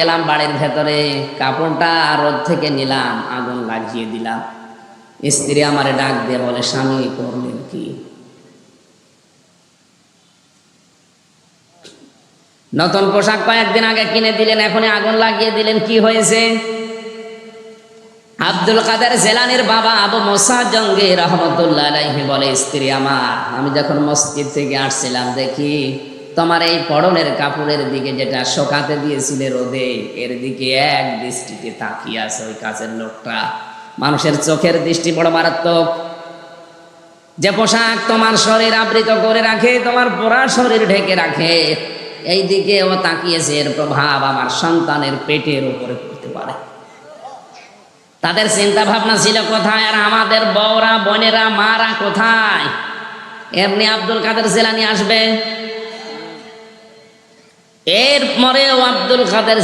গেলাম বাড়ির ভেতরে, কাপড়টা রোদ থেকে নিলাম, আগুন লাগিয়ে দিলাম। স্ত্রী আমারে ডাক দিয়ে বলে, স্বামী করলেন কি? নতুন পোশাক কয়েকদিন আগে কিনে দিলেন, এখনই আগুন লাগিয়ে দিলেন, কি হয়েছে? আব্দুল কাদের জেলানির বাবা আবু মুসা জঙ্গি রহমতুল্লাহ আলাইহি বলে, স্ত্রী আমার, আমি যখন মসজিদ থেকে আসছিলাম দেখি তোমার এই পরনের কাপড়ের দিকে যেটা শোকাতে দিয়েছিলে রোদে, এর দিকে এক দৃষ্টিতে তাকিয়ে আছে ওই কাজের লোকটা। মানুষের চোখের দৃষ্টি বড় মারাত্মক। যে পোশাক তোমার শরীর আবৃত করে রাখে, তোমার পুরা শরীর ঢেকে রাখে, এই দিকে ও তাকিয়েছে, এর প্রভাব আমার সন্তানের পেটের উপরে পড়তে পারে। তাদের চিন্তা ভাবনা ছিল কোথায়, আর আমাদের বউরা, বোনেরা, মারা কোথায়? এমনি আব্দুল কাদের জেলানি আসবে, এর পরেও আব্দুল কাদের